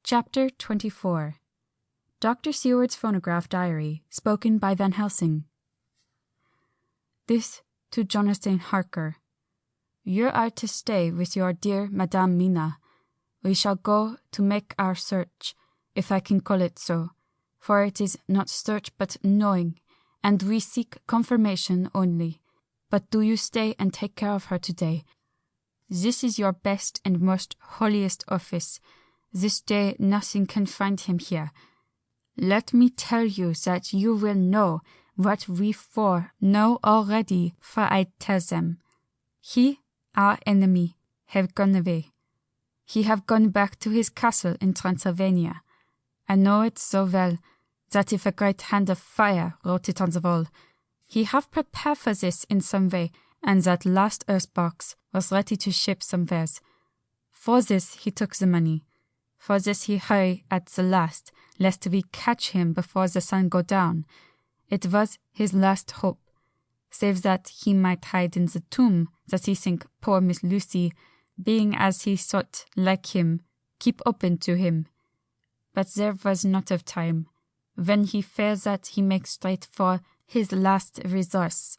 Chapter 24. Dr. Seward's Phonograph Diary, spoken by Van Helsing. This to Jonathan Harker. You are to stay with your dear Madame Mina. We shall go to make our search, if I can call it so, for it is not search but knowing, and we seek confirmation only. But do you stay and take care of her today. This is your best and most holiest office. This day nothing can find him here. Let me tell you that you will know what we four know already, for I tell them. He, our enemy, have gone away. He have gone back to his castle in Transylvania. I know it so well, that if a great hand of fire wrote it on the wall, he have prepared for this in some way, and that last earth box was ready to ship somewheres. For this he took the money. For this he hurry at the last, lest we catch him before the sun go down. It was his last hope, save that he might hide in the tomb, that he think poor Miss Lucy, being as he thought like him, keep open to him. But there was not of time. When he fears that he makes straight for his last resource.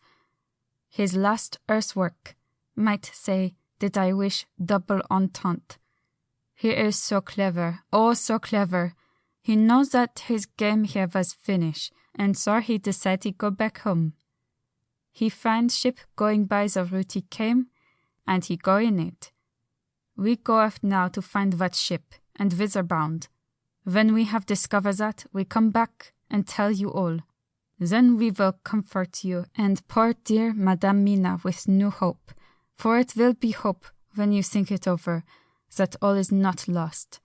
His last earthwork, might say, did I wish double entente. He is so clever, oh so clever. He knows that his game here was finished, and so he decided go back home. He find ship going by the route he came, and he go in it. We go off now to find what ship, and whither bound. When we have discovered that, we come back and tell you all. Then we will comfort you, and poor dear Madame Mina with new hope, for it will be hope when you think it over, that all is not lost.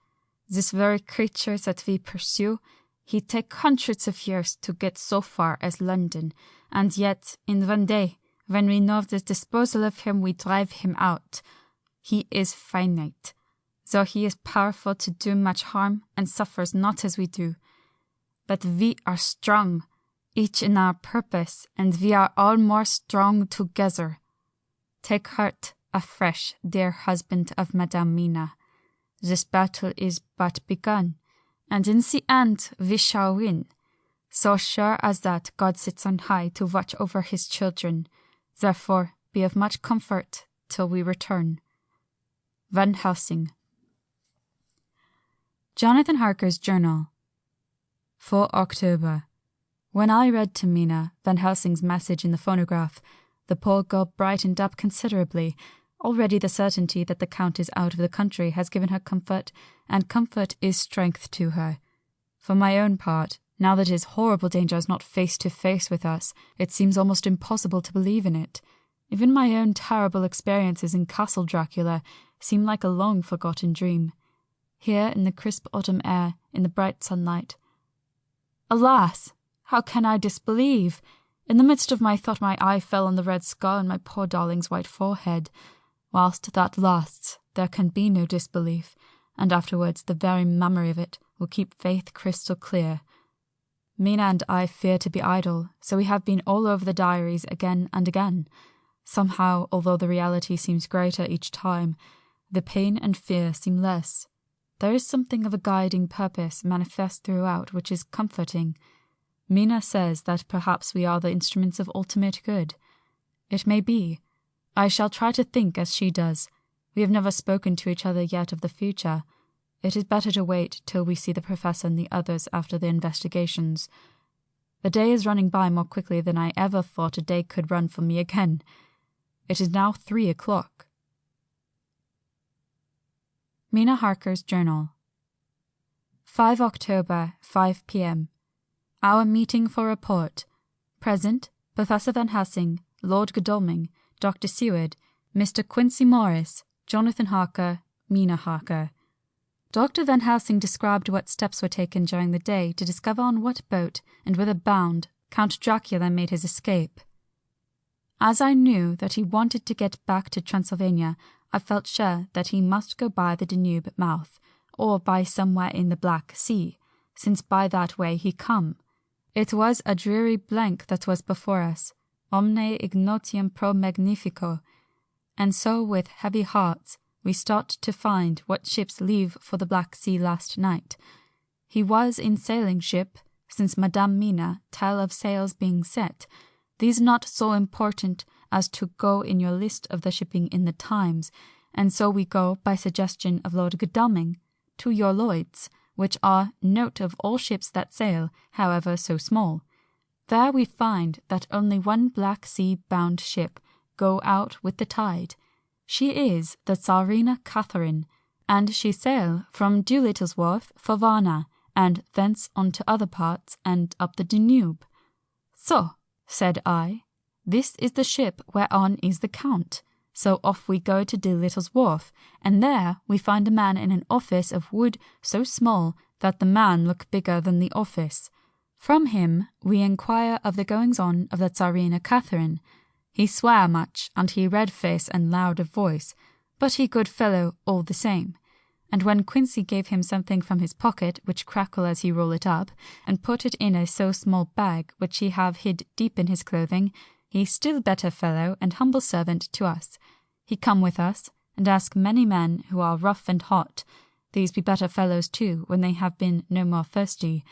This very creature that we pursue, he take hundreds of years to get so far as London, and yet in one day, when we know the disposal of him, we drive him out. He is finite, though he is powerful to do much harm, and suffers not as we do. But we are strong, each in our purpose, and we are all more strong together. Take heart afresh, dear husband of Madame Mina. This battle is but begun, and in the end we shall win. So sure as that God sits on high to watch over his children. Therefore be of much comfort till we return. Van Helsing. Jonathan Harker's Journal. 4 October. When I read to Mina Van Helsing's message in the phonograph, the poor girl brightened up considerably. Already the certainty that the Count is out of the country has given her comfort, and comfort is strength to her. For my own part, now that his horrible danger is not face to face with us, it seems almost impossible to believe in it. Even my own terrible experiences in Castle Dracula seem like a long-forgotten dream. Here, in the crisp autumn air, in the bright sunlight. Alas! How can I disbelieve? In the midst of my thought my eye fell on the red scar on my poor darling's white forehead. Whilst that lasts, there can be no disbelief, and afterwards the very memory of it will keep faith crystal clear. Mina and I fear to be idle, so we have been all over the diaries again and again. Somehow, although the reality seems greater each time, the pain and fear seem less. There is something of a guiding purpose manifest throughout which is comforting. Mina says that perhaps we are the instruments of ultimate good. It may be. I shall try to think as she does. We have never spoken to each other yet of the future. It is better to wait till we see the Professor and the others after the investigations. The day is running by more quickly than I ever thought a day could run for me again. It is now 3 o'clock. Mina Harker's Journal. 5 October, 5 p.m. Our meeting for report. Present, Professor Van Helsing, Lord Godalming, Dr. Seward, Mr. Quincy Morris, Jonathan Harker, Mina Harker. Dr. Van Helsing described what steps were taken during the day to discover on what boat and whither bound Count Dracula made his escape. As I knew that he wanted to get back to Transylvania, I felt sure that he must go by the Danube mouth, or by somewhere in the Black Sea, since by that way he come. It was a dreary blank that was before us, omne ignotium pro magnifico, and so with heavy hearts we start to find what ships leave for the Black Sea last night. He was in sailing ship, since Madame Mina tell of sails being set. These not so important as to go in your list of the shipping in the Times, and so we go, by suggestion of Lord Godalming, to your Lloyd's, which are note of all ships that sail, however so small. There we find that only one Black Sea-bound ship go out with the tide. She is the Tsarina Catherine, and she sail from Doolittle's Wharf for Varna, and thence on to other parts, and up the Danube. So, said I, this is the ship whereon is the Count. So off we go to Doolittle's Wharf, and there we find a man in an office of wood so small that the man look bigger than the office. From him we inquire of the goings-on of the Tsarina Catherine. He swear much, and he red face and loud of voice, but he good fellow all the same. And when Quincy gave him something from his pocket, which crackle as he roll it up, and put it in a so small bag which he have hid deep in his clothing, he still better fellow and humble servant to us. He come with us, and ask many men who are rough and hot. These be better fellows too, when they have been no more thirsty.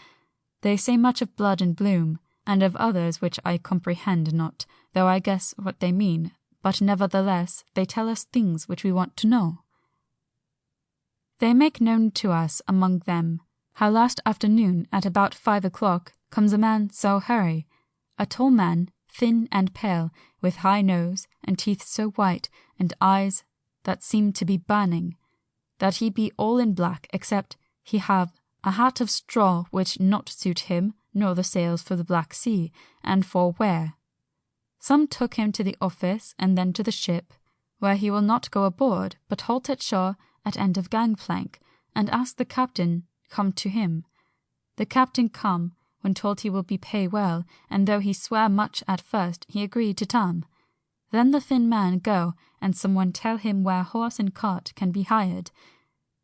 They say much of blood and bloom, and of others which I comprehend not, though I guess what they mean, but nevertheless they tell us things which we want to know. They make known to us among them how last afternoon at about 5 o'clock comes a man so hurry, a tall man, thin and pale, with high nose and teeth so white and eyes that seem to be burning, that he be all in black except he have a hat of straw which not suit him nor the sails for the Black Sea, and for wear. Some took him to the office and then to the ship, where he will not go aboard, but halt at shore at end of gangplank, and ask the captain come to him. The captain come, when told he will be pay well, and though he swear much at first, he agreed to come. Then the thin man go, and someone tell him where horse and cart can be hired.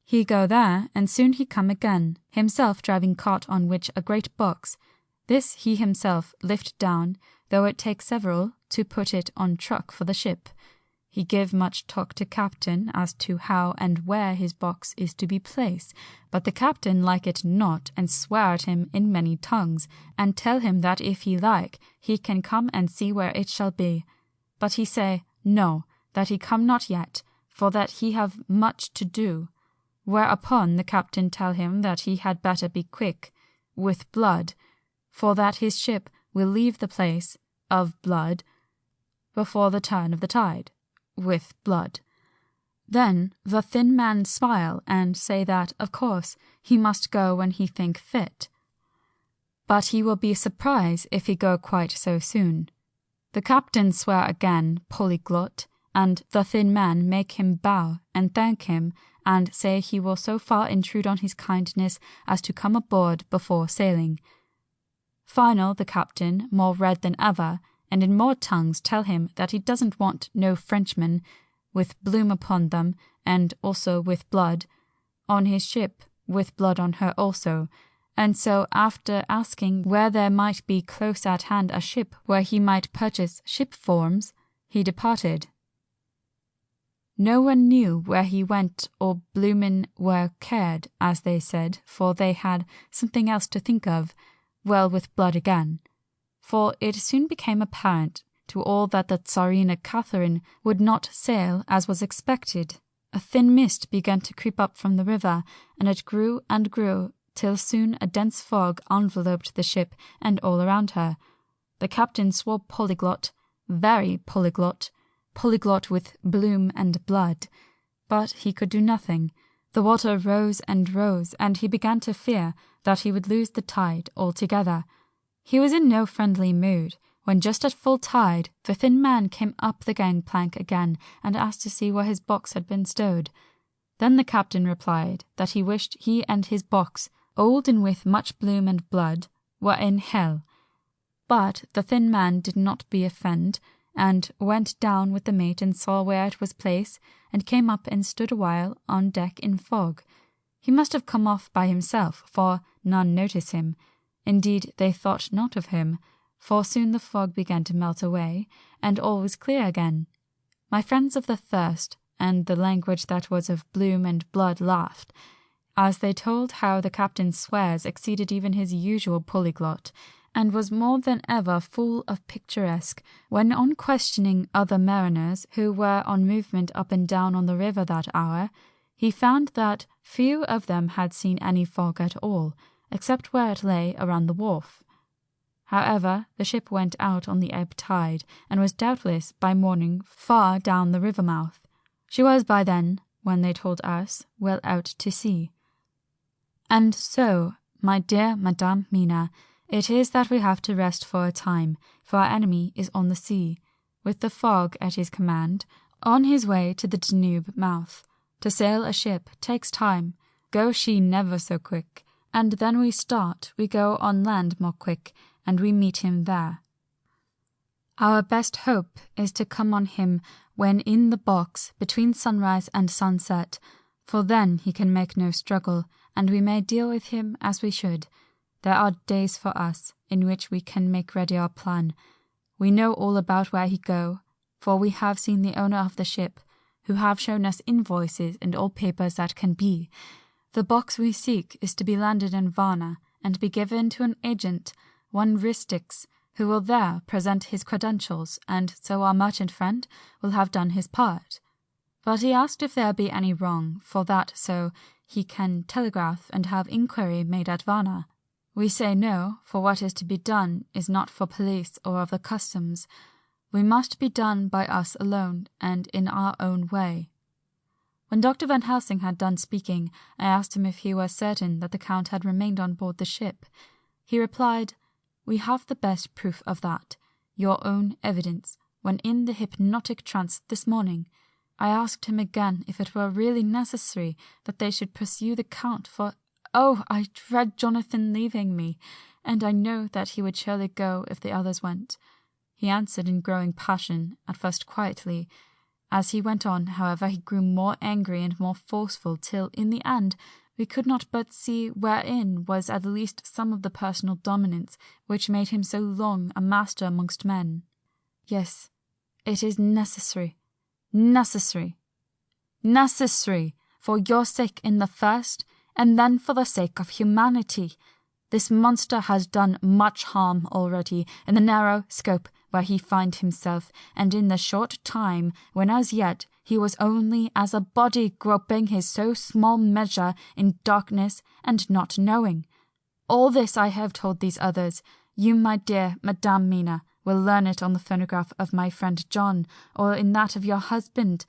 He go there, and soon he come again, himself driving cart on which a great box. This he himself lift down, though it take several to put it on truck for the ship. He give much talk to captain as to how and where his box is to be placed, but the captain like it not, and swear at him in many tongues, and tell him that if he like, he can come and see where it shall be. But he say, no, that he come not yet, for that he have much to do. Whereupon the captain tell him that he had better be quick, with blood, for that his ship will leave the place of blood before the turn of the tide, with blood. Then the thin man smile and say that, of course, he must go when he think fit, but he will be surprised if he go quite so soon. The captain swear again, polyglot, and the thin man make him bow and thank him, and say he will so far intrude on his kindness as to come aboard before sailing. Final, the captain, more red than ever, and in more tongues tell him that he doesn't want no Frenchmen with bloom upon them, and also with blood on his ship, with blood on her also. And so, after asking where there might be close at hand a ship where he might purchase ship forms, he departed. No one knew where he went or bloomin' were cared, as they said, for they had something else to think of, well with blood again. For it soon became apparent to all that the Tsarina Catherine would not sail as was expected. A thin mist began to creep up from the river, and it grew and grew, till soon a dense fog enveloped the ship and all around her. The captain swore polyglot, very polyglot, polyglot with bloom and blood, but he could do nothing. The water rose, and he began to fear that he would lose the tide altogether. He was in no friendly mood, when just at full tide the thin man came up the gangplank again and asked to see where his box had been stowed. Then the captain replied that he wished he and his box, old and with much bloom and blood, were in hell. But the thin man did not be offend, and went down with the mate and saw where it was placed, and came up and stood a while on deck in fog. He must have come off by himself, for none noticed him. Indeed, they thought not of him, for soon the fog began to melt away, and all was clear again. My friends of the thirst, and the language that was of bloom and blood laughed, as they told how the captain's swears exceeded even his usual polyglot, and was more than ever full of picturesque, when on questioning other mariners who were on movement up and down on the river that hour, he found that few of them had seen any fog at all, except where it lay around the wharf. However, the ship went out on the ebb tide, and was doubtless by morning far down the river mouth. She was by then, when they told us, well out to sea. And so, my dear Madame Mina, it is that we have to rest for a time, for our enemy is on the sea, with the fog at his command, on his way to the Danube mouth. To sail a ship takes time, go she never so quick, and then we go on land more quick, and we meet him there. Our best hope is to come on him when in the box between sunrise and sunset, for then he can make no struggle, and we may deal with him as we should. There are days for us in which we can make ready our plan. We know all about where he go, for we have seen the owner of the ship, who have shown us invoices and all papers that can be. The box we seek is to be landed in Varna, and be given to an agent, one Ristix, who will there present his credentials, and so our merchant friend will have done his part. But he asked if there be any wrong, for that so he can telegraph and have inquiry made at Varna. We say no, for what is to be done is not for police or of the customs. We must be done by us alone, and in our own way. When Dr. Van Helsing had done speaking, I asked him if he was certain that the Count had remained on board the ship. He replied, "We have the best proof of that, your own evidence, when in the hypnotic trance this morning. I asked him again if it were really necessary that they should pursue the Count, for, oh, I dread Jonathan leaving me, and I know that he would surely go if the others went." He answered in growing passion, at first quietly. As he went on, however, he grew more angry and more forceful, till, in the end, we could not but see wherein was at least some of the personal dominance which made him so long a master amongst men. Yes, it is necessary, for your sake in the first, and then for the sake of humanity. This monster has done much harm already in the narrow scope where he find himself, and in the short time when as yet he was only as a body groping his so small measure in darkness and not knowing. All this I have told these others. You, my dear Madame Mina, will learn it on the phonograph of my friend John, or in that of your husband.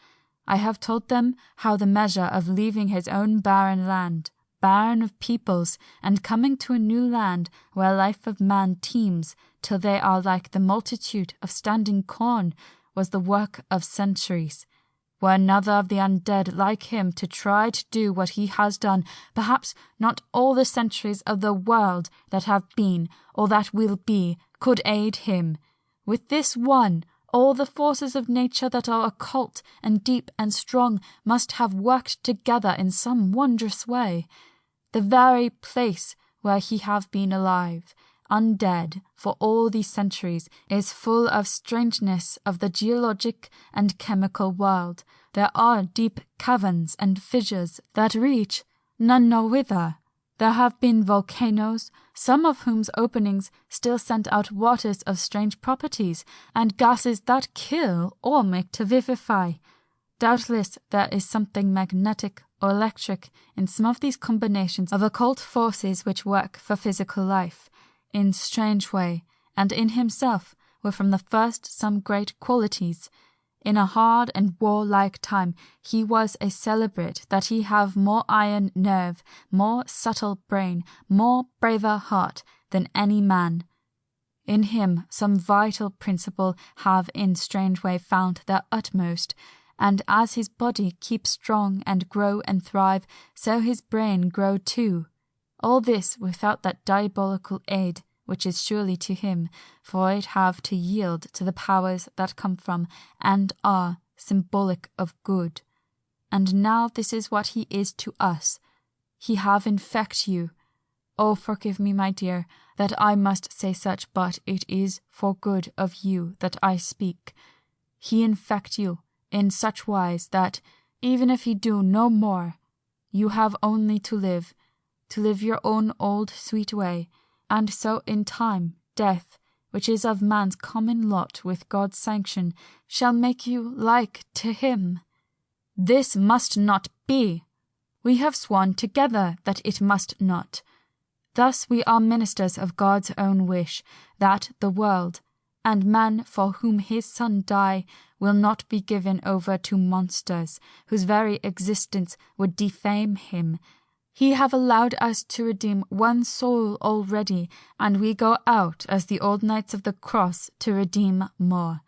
I have told them how the measure of leaving his own barren land, barren of peoples, and coming to a new land where life of man teems, till they are like the multitude of standing corn, was the work of centuries. Were another of the undead like him to try to do what he has done, perhaps not all the centuries of the world that have been, or that will be, could aid him. With this one, all the forces of nature that are occult and deep and strong must have worked together in some wondrous way. The very place where he have been alive, undead for all these centuries, is full of strangeness of the geologic and chemical world. There are deep caverns and fissures that reach none know whither. There have been volcanoes, some of whose openings still send out waters of strange properties, and gases that kill or make to vivify. Doubtless there is something magnetic or electric in some of these combinations of occult forces which work for physical life in strange way, and in himself were from the first some great qualities. In a hard and warlike time he was a celebrate that he have more iron nerve, more subtle brain, more braver heart than any man. In him some vital principle have in strange way found their utmost, and as his body keeps strong and grow and thrive, so his brain grow too. All this without that diabolical aid, which is surely to him, for it have to yield to the powers that come from, and are, symbolic of good. And now this is what he is to us. He have infect you. Oh, forgive me, my dear, that I must say such, but it is for good of you that I speak. He infect you in such wise that Even if he do no more, you have only to live your own old sweet way, and so in time, death, which is of man's common lot with God's sanction, shall make you like to him. This must not be. We have sworn together that it must not. Thus we are ministers of God's own wish, that the world, and man for whom his Son died, will not be given over to monsters, whose very existence would defame him. He have allowed us to redeem one soul already, and we go out as the old knights of the cross to redeem more.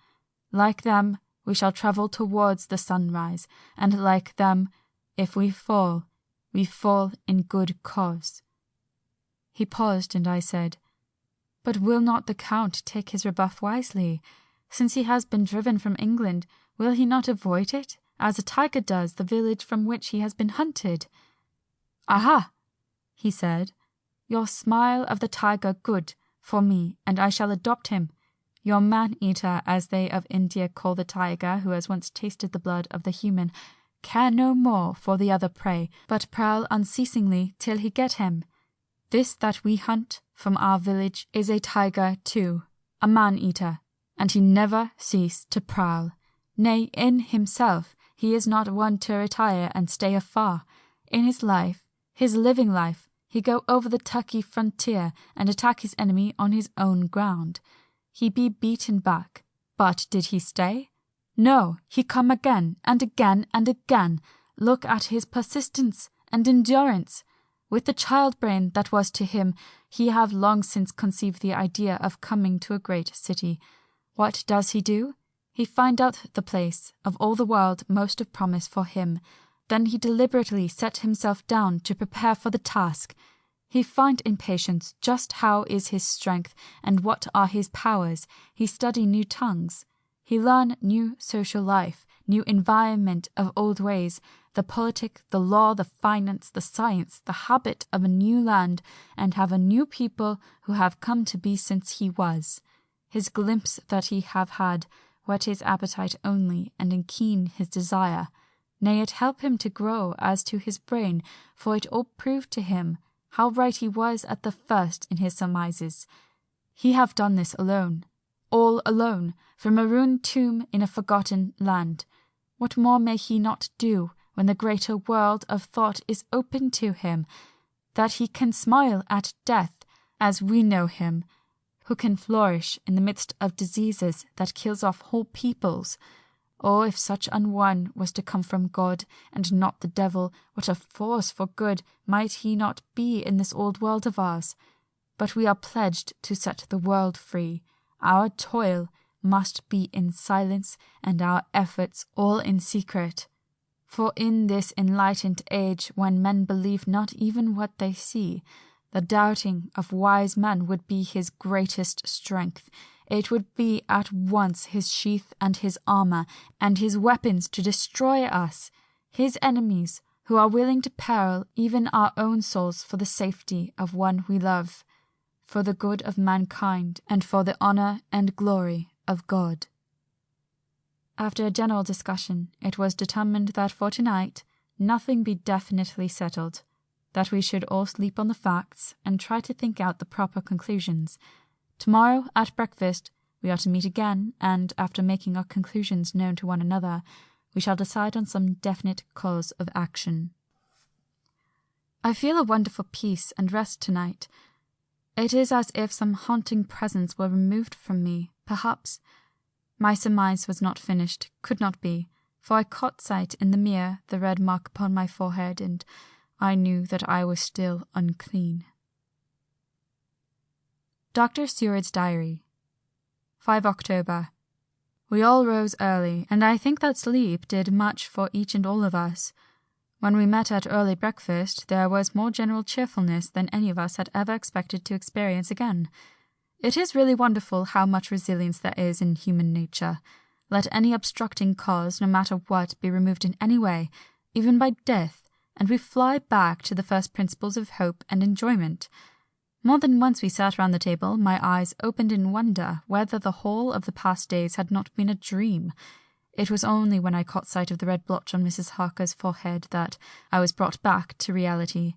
Like them, we shall travel towards the sunrise, and like them, if we fall in good cause. He paused, and I said, But will not the Count take his rebuff wisely? Since he has been driven from England, will he not avoid it, as a tiger does the village from which he has been hunted? Aha! He said, Your smile of the tiger good for me, and I shall adopt him. Your man-eater, as they of India call the tiger who has once tasted the blood of the human, care no more for the other prey, but prowl unceasingly till he get him. This that we hunt from our village is a tiger too, a man-eater, and he never cease to prowl. Nay, in himself he is not one to retire and stay afar. In his life, his living life, he go over the Turkey frontier and attack his enemy on his own ground. He be beaten back, but did he stay? No, he come again and again and again. Look at his persistence and endurance. With the child brain that was to him, he have long since conceived the idea of coming to a great city. What does he do? He find out the place of all the world most of promise for him. Then he deliberately set himself down to prepare for the task. He find in patience just how is his strength and what are his powers. He study new tongues. He learn new social life, new environment of old ways, the politic, the law, the finance, the science, the habit of a new land, and have a new people who have come to be since he was. His glimpse that he have had, whet his appetite only, and in keen his desire. Nay, it help him to grow as to his brain, for it all proved to him how right he was at the first in his surmises. He have done this alone, all alone, from a ruined tomb in a forgotten land. What more may he not do when the greater world of thought is open to him, that he can smile at death as we know him, who can flourish in the midst of diseases that kills off whole peoples? Oh, if such an one was to come from God, and not the devil, what a force for good might he not be in this old world of ours! But we are pledged to set the world free. Our toil must be in silence, and our efforts all in secret. For in this enlightened age, when men believe not even what they see, the doubting of wise men would be his greatest strength. It would be at once his sheath and his armor, and his weapons to destroy us, his enemies, who are willing to peril even our own souls for the safety of one we love, for the good of mankind, and for the honor and glory of God. After a general discussion, it was determined that for tonight nothing be definitely settled, that we should all sleep on the facts and try to think out the proper conclusions. Tomorrow, at breakfast, we are to meet again, and after making our conclusions known to one another, we shall decide on some definite course of action. I feel a wonderful peace and rest tonight. It is as if some haunting presence were removed from me, perhaps. My surmise was not finished, could not be, for I caught sight in the mirror the red mark upon my forehead, and I knew that I was still unclean. Dr. Seward's Diary, 5 October. We all rose early, and I think that sleep did much for each and all of us. When we met at early breakfast, there was more general cheerfulness than any of us had ever expected to experience again. It is really wonderful how much resilience there is in human nature. Let any obstructing cause, no matter what, be removed in any way, even by death, and we fly back to the first principles of hope and enjoyment. More than once we sat round the table, my eyes opened in wonder whether the whole of the past days had not been a dream. It was only when I caught sight of the red blotch on Mrs. Harker's forehead that I was brought back to reality.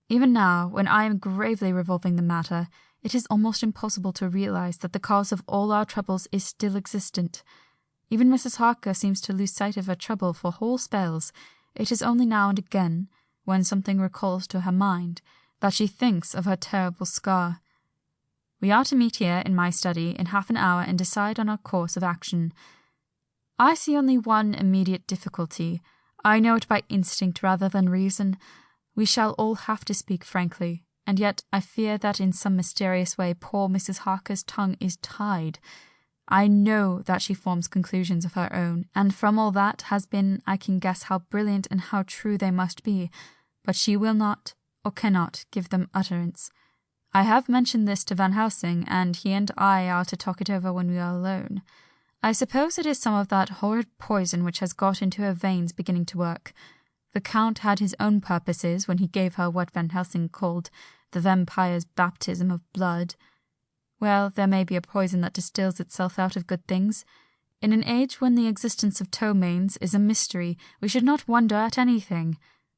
Even now, when I am gravely revolving the matter, it is almost impossible to realize that the cause of all our troubles is still existent. Even Mrs. Harker seems to lose sight of her trouble for whole spells. It is only now and again, when something recalls to her mind, that she thinks of her terrible scar. We are to meet here in my study in half an hour and decide on our course of action. I see only one immediate difficulty. I know it by instinct rather than reason. We shall all have to speak frankly, and yet I fear that in some mysterious way poor Mrs. Harker's tongue is tied. I know that she forms conclusions of her own, and from all that has been I can guess how brilliant and how true they must be, but she will not, or cannot, give them utterance. I have mentioned this to Van Helsing, and he and I are to talk it over when we are alone. I suppose it is some of that horrid poison which has got into her veins beginning to work. The Count had his own purposes when he gave her what Van Helsing called the vampire's baptism of blood. Well, there may be a poison that distills itself out of good things. In an age when the existence of ptomaines is a mystery, we should not wonder at anything.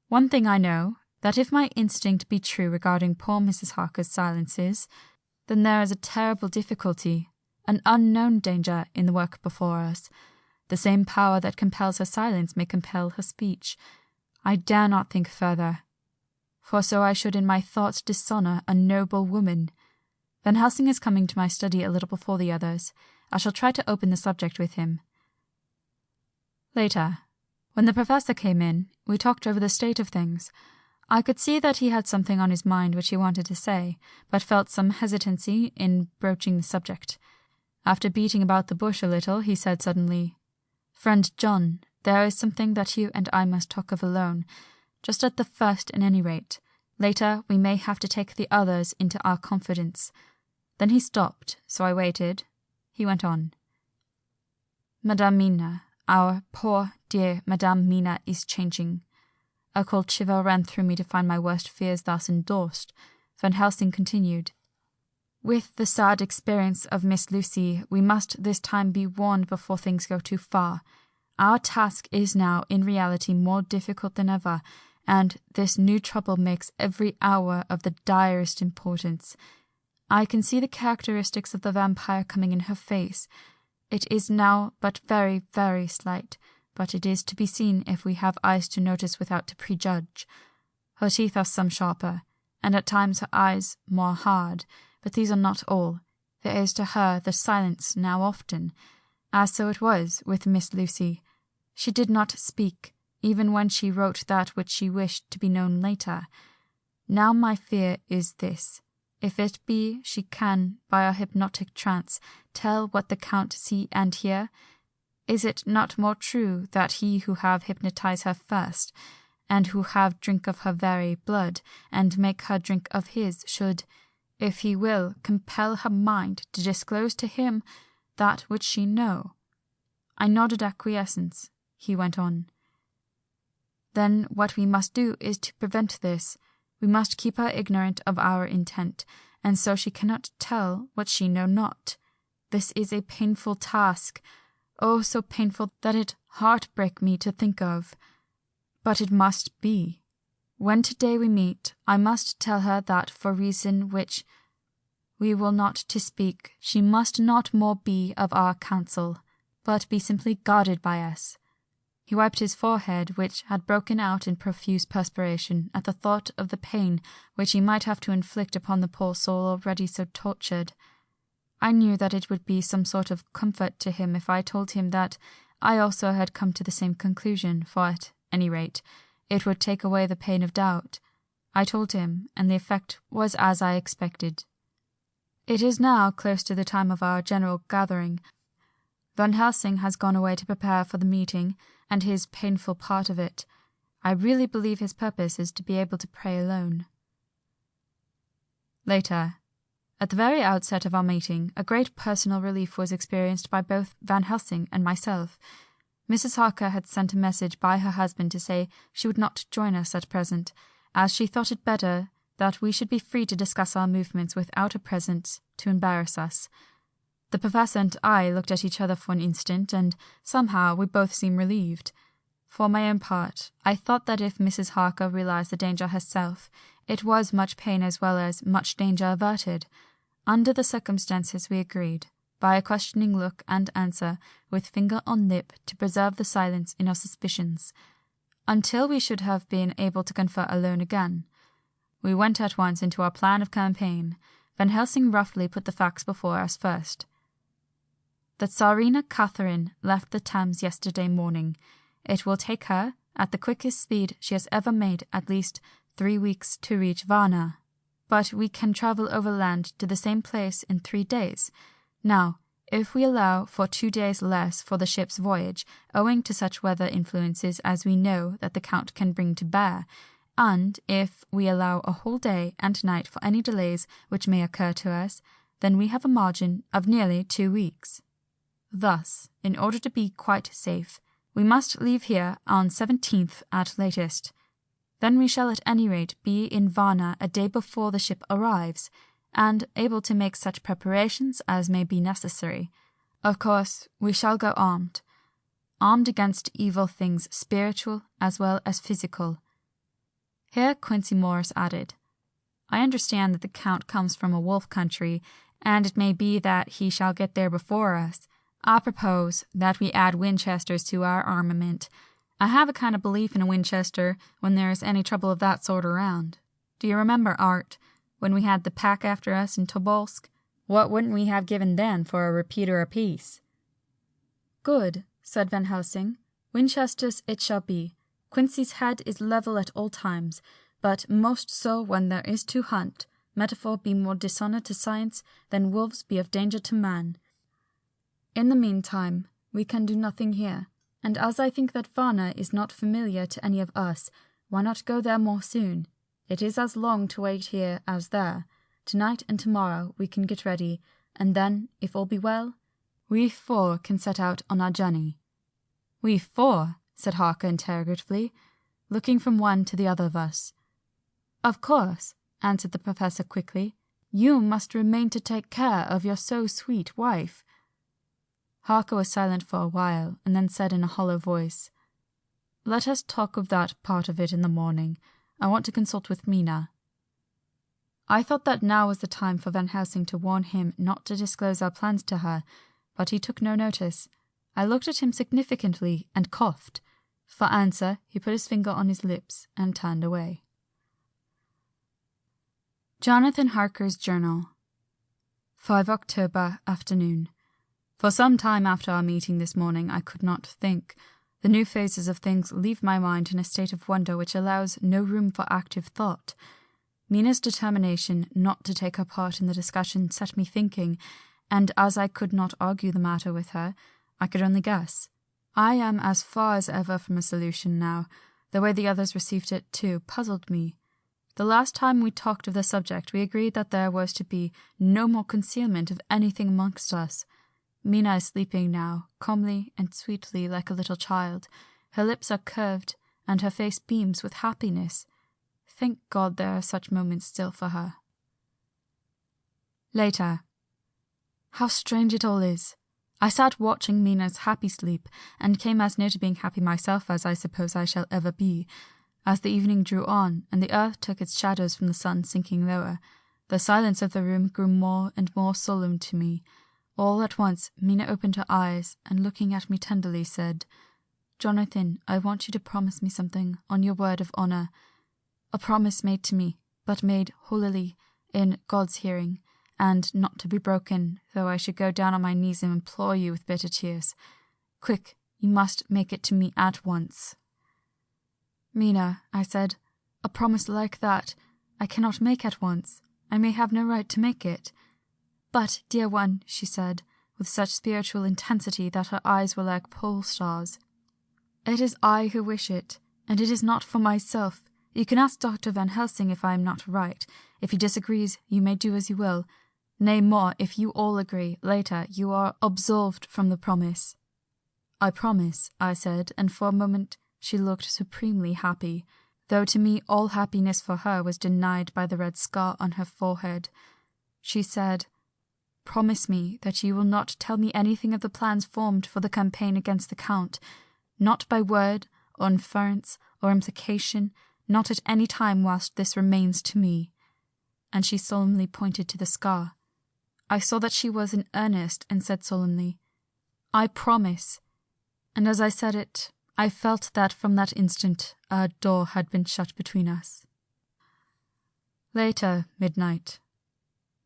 One thing I know, that if my instinct be true regarding poor Mrs. Harker's silences, then there is a terrible difficulty, an unknown danger in the work before us. The same power that compels her silence may compel her speech. I dare not think further, for so I should in my thoughts dishonour a noble woman. Van Helsing is coming to my study a little before the others. I shall try to open the subject with him. Later, when the professor came in, we talked over the state of things. I could see that he had something on his mind which he wanted to say, but felt some hesitancy in broaching the subject. After beating about the bush a little, he said suddenly, "Friend John, there is something that you and I must talk of alone, just at the first at any rate. Later we may have to take the others into our confidence." Then he stopped, so I waited. He went on. "Madame Mina, our poor dear Madame Mina is changing." A cold shiver ran through me to find my worst fears thus endorsed. Van Helsing continued, "With the sad experience of Miss Lucy, we must this time be warned before things go too far. Our task is now in reality more difficult than ever, and this new trouble makes every hour of the direst importance. I can see the characteristics of the vampire coming in her face. It is now but very, very slight, but it is to be seen if we have eyes to notice without to prejudge. Her teeth are some sharper, and at times her eyes more hard, but these are not all. There is to her the silence now often, as so it was with Miss Lucy. She did not speak, even when she wrote that which she wished to be known later. Now my fear is this. If it be she can, by a hypnotic trance, tell what the Count see and hear, is it not more true that he who have hypnotize her first, and who have drink of her very blood, and make her drink of his, should, if he will, compel her mind to disclose to him that which she know?" I nodded acquiescence. He went on. "Then what we must do is to prevent this. We must keep her ignorant of our intent, and so she cannot tell what she know not. This is a painful task, oh, so painful that it heartbreak me to think of. But it must be. When today we meet, I must tell her that for reason which we will not to speak, she must not more be of our counsel, but be simply guarded by us." He wiped his forehead, which had broken out in profuse perspiration at the thought of the pain which he might have to inflict upon the poor soul already so tortured. I knew that it would be some sort of comfort to him if I told him that I also had come to the same conclusion, for at any rate, it would take away the pain of doubt. I told him, and the effect was as I expected. It is now close to the time of our general gathering. Van Helsing has gone away to prepare for the meeting, and his painful part of it. I really believe his purpose is to be able to pray alone. Later. At the very outset of our meeting, a great personal relief was experienced by both Van Helsing and myself. Mrs. Harker had sent a message by her husband to say she would not join us at present, as she thought it better that we should be free to discuss our movements without a presence to embarrass us. The Professor and I looked at each other for an instant, and somehow we both seemed relieved. For my own part, I thought that if Mrs. Harker realized the danger herself, it was much pain as well as much danger averted. Under the circumstances we agreed, by a questioning look and answer, with finger on lip to preserve the silence in our suspicions, until we should have been able to confer alone again. We went at once into our plan of campaign. Van Helsing roughly put the facts before us first. That Tsarina Catherine left the Thames yesterday morning. It will take her, at the quickest speed she has ever made, at least 3 weeks to reach Varna. But we can travel overland to the same place in 3 days. Now, if we allow for 2 days less for the ship's voyage, owing to such weather influences as we know that the Count can bring to bear, and if we allow a whole day and night for any delays which may occur to us, then we have a margin of nearly 2 weeks. Thus, in order to be quite safe, we must leave here on 17th at latest. Then we shall at any rate be in Varna a day before the ship arrives, and able to make such preparations as may be necessary. Of course, we shall go armed against evil things spiritual as well as physical. Here Quincey Morris added, I understand that the Count comes from a wolf country, and it may be that he shall get there before us. I propose that we add Winchesters to our armament. I have a kind of belief in a Winchester when there is any trouble of that sort around. Do you remember, Art, when we had the pack after us in Tobolsk? What wouldn't we have given then for a repeater apiece? Good, said Van Helsing. Winchesters it shall be. Quincey's head is level at all times, but most so when there is to hunt. Metaphor be more dishonour to science than wolves be of danger to man. In the meantime, we can do nothing here, and as I think that Varna is not familiar to any of us, why not go there more soon? It is as long to wait here as there. Tonight and tomorrow we can get ready, and then, if all be well, we 4 can set out on our journey. We 4? Said Harker interrogatively, looking from one to the other of us. Of course, answered the Professor quickly. You must remain to take care of your so sweet wife. Harker was silent for a while, and then said in a hollow voice, Let us talk of that part of it in the morning. I want to consult with Mina. I thought that now was the time for Van Helsing to warn him not to disclose our plans to her, but he took no notice. I looked at him significantly and coughed. For answer, he put his finger on his lips and turned away. Jonathan Harker's Journal. 5 October afternoon. For some time after our meeting this morning I could not think. The new phases of things leave my mind in a state of wonder which allows no room for active thought. Mina's determination not to take her part in the discussion set me thinking, and as I could not argue the matter with her, I could only guess. I am as far as ever from a solution now. The way the others received it, too, puzzled me. The last time we talked of the subject, we agreed that there was to be no more concealment of anything amongst us. Mina is sleeping now, calmly and sweetly like a little child. Her lips are curved, and her face beams with happiness. Thank God there are such moments still for her. Later. How strange it all is. I sat watching Mina's happy sleep, and came as near to being happy myself as I suppose I shall ever be. As the evening drew on, and the earth took its shadows from the sun sinking lower, the silence of the room grew more and more solemn to me. All at once Mina opened her eyes, and looking at me tenderly said, Jonathan, I want you to promise me something, on your word of honour. A promise made to me, but made holily, in God's hearing, and not to be broken, though I should go down on my knees and implore you with bitter tears. Quick, you must make it to me at once. Mina, I said, a promise like that I cannot make at once. I may have no right to make it. But, dear one, she said, with such spiritual intensity that her eyes were like pole stars, it is I who wish it, and it is not for myself. You can ask Dr. Van Helsing if I am not right. If he disagrees, you may do as you will. Nay, more, if you all agree, later, you are absolved from the promise. I promise, I said, and for a moment she looked supremely happy, though to me all happiness for her was denied by the red scar on her forehead. She said, promise me that you will not tell me anything of the plans formed for the campaign against the Count, not by word, or inference, or implication, not at any time whilst this remains to me." And she solemnly pointed to the scar. I saw that she was in earnest, and said solemnly, "I promise." And as I said it, I felt that from that instant a door had been shut between us. Later, midnight.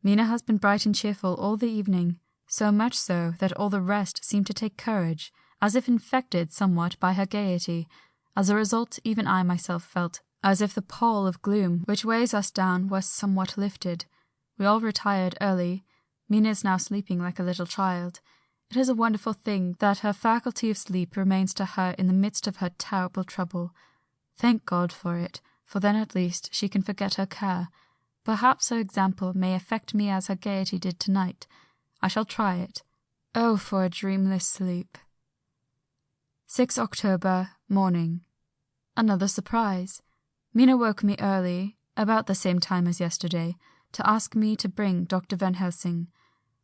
Mina has been bright and cheerful all the evening, so much so that all the rest seemed to take courage, as if infected somewhat by her gaiety. As a result, even I myself felt as if the pall of gloom which weighs us down was somewhat lifted. We all retired early. Mina is now sleeping like a little child. It is a wonderful thing that her faculty of sleep remains to her in the midst of her terrible trouble. Thank God for it, for then at least she can forget her care. Perhaps her example may affect me as her gaiety did tonight. I shall try it. Oh, for a dreamless sleep. 6 October, morning. Another surprise. Mina woke me early, about the same time as yesterday, to ask me to bring Dr. Van Helsing.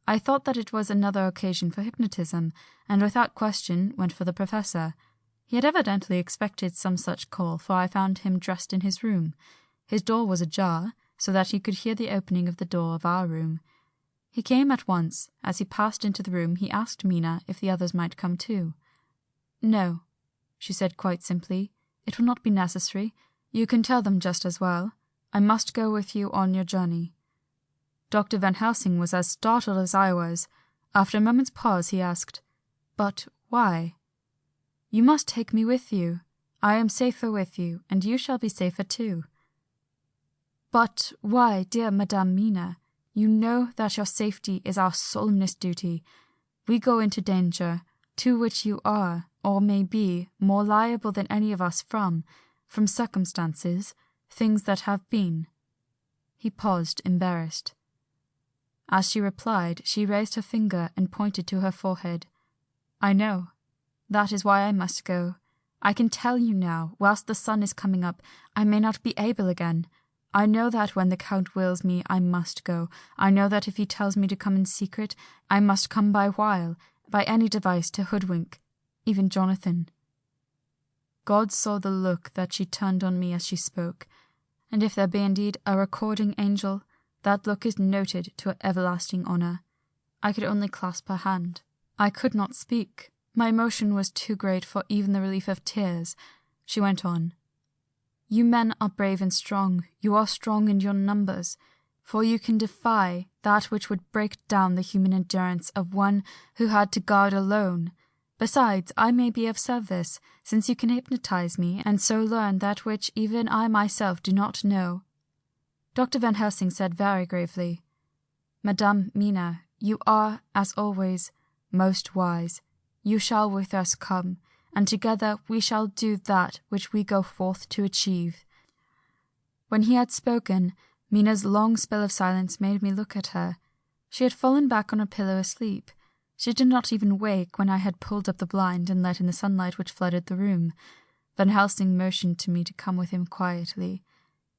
I thought that it was another occasion for hypnotism, and without question went for the professor. He had evidently expected some such call, for I found him dressed in his room. His door was ajar, so that he could hear the opening of the door of our room. He came at once. As he passed into the room, he asked Mina if the others might come too. "No," she said quite simply. "It will not be necessary. You can tell them just as well. I must go with you on your journey." Dr. Van Helsing was as startled as I was. After a moment's pause, he asked, "But why?" "You must take me with you. I am safer with you, and you shall be safer too." "But why, dear Madame Mina? You know that your safety is our solemnest duty. We go into danger, to which you are, or may be, more liable than any of us from circumstances, things that have been." He paused, embarrassed. As she replied, she raised her finger and pointed to her forehead. "I know. That is why I must go. I can tell you now, whilst the sun is coming up, I may not be able again. I know that when the Count wills me, I must go. I know that if he tells me to come in secret, I must come by any device to hoodwink, even Jonathan." God saw the look that she turned on me as she spoke, and if there be indeed a recording angel, that look is noted to her everlasting honour. I could only clasp her hand. I could not speak. My emotion was too great for even the relief of tears. She went on. "You men are brave and strong. You are strong in your numbers, for you can defy that which would break down the human endurance of one who had to guard alone. Besides, I may be of service, since you can hypnotize me, and so learn that which even I myself do not know." Dr. Van Helsing said very gravely, "Madame Mina, you are, as always, most wise. You shall with us come, and together we shall do that which we go forth to achieve." When he had spoken, Mina's long spell of silence made me look at her. She had fallen back on her pillow asleep. She did not even wake when I had pulled up the blind and let in the sunlight which flooded the room. Van Helsing motioned to me to come with him quietly.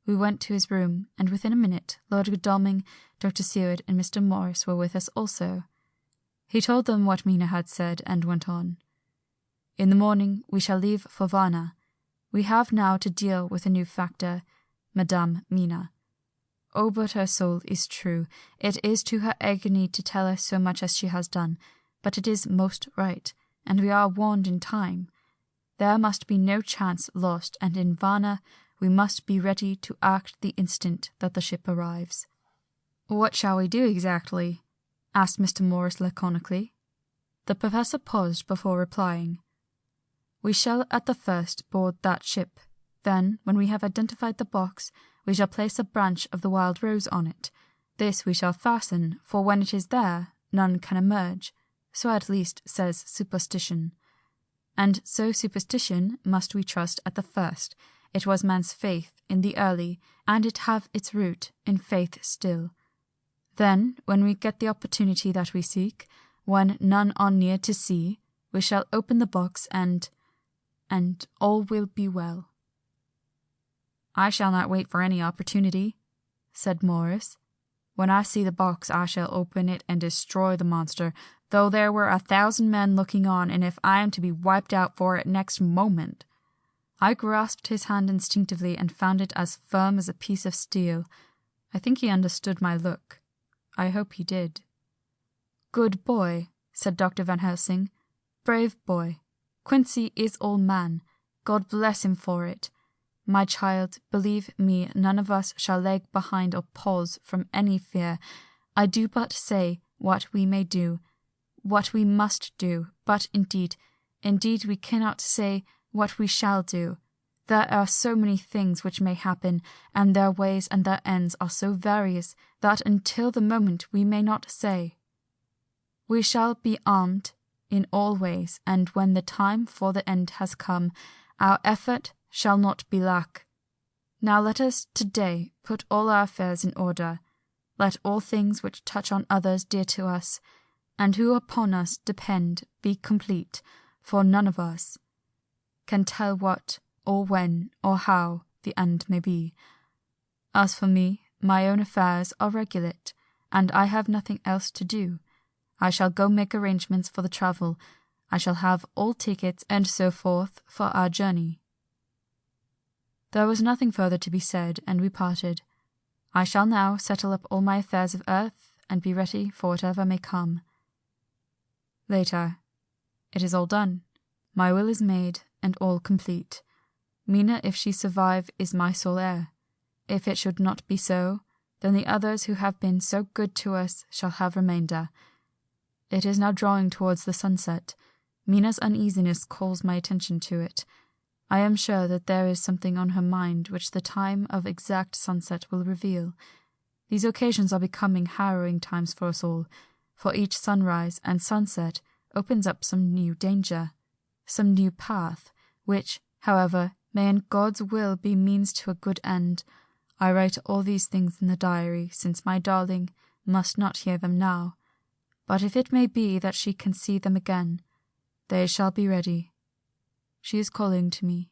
We went to his room, and within a minute Lord Godalming, Dr. Seward, and Mr. Morris were with us also. He told them what Mina had said, and went on. "In the morning we shall leave for Varna. We have now to deal with a new factor, Madame Mina. Oh, but her soul is true. It is to her agony to tell us so much as she has done, but it is most right, and we are warned in time. There must be no chance lost, and in Varna we must be ready to act the instant that the ship arrives." "What shall we do exactly?" asked Mr. Morris laconically. The professor paused before replying. "We shall at the first board that ship. Then, when we have identified the box, we shall place a branch of the wild rose on it. This we shall fasten, for when it is there, none can emerge. So at least says superstition. And so superstition must we trust at the first. It was man's faith in the early, and it have its root in faith still. Then, when we get the opportunity that we seek, when none are near to see, we shall open the box and all will be well." "I shall not wait for any opportunity," said Morris. When I see the box, I shall open it and destroy the monster, though there were 1,000 men looking on, and if I am to be wiped out for it next moment. I grasped his hand instinctively and found it as firm as a piece of steel. I think he understood my look. I hope he did. "Good boy," said Dr. Van Helsing. "Brave boy. Quincy is all man. God bless him for it. My child, believe me, none of us shall lag behind or pause from any fear. I do but say what we may do, what we must do, but indeed we cannot say what we shall do. There are so many things which may happen, and their ways and their ends are so various, that until the moment we may not say. We shall be armed in all ways, and when the time for the end has come, our effort shall not be lack. Now let us today put all our affairs in order. Let all things which touch on others dear to us, and who upon us depend, be complete, for none of us can tell what, or when, or how the end may be. As for me, my own affairs are regulate, and I have nothing else to do. I shall go make arrangements for the travel. I shall have all tickets and so forth for our journey." There was nothing further to be said, and we parted. I shall now settle up all my affairs of earth, and be ready for whatever may come. Later. It is all done. My will is made, and all complete. Mina, if she survive, is my sole heir. If it should not be so, then the others who have been so good to us shall have remainder. It is now drawing towards the sunset. Mina's uneasiness calls my attention to it. I am sure that there is something on her mind which the time of exact sunset will reveal. These occasions are becoming harrowing times for us all, for each sunrise and sunset opens up some new danger, some new path, which, however, may in God's will be means to a good end. I write all these things in the diary, since my darling must not hear them now. But if it may be that she can see them again, they shall be ready. She is calling to me.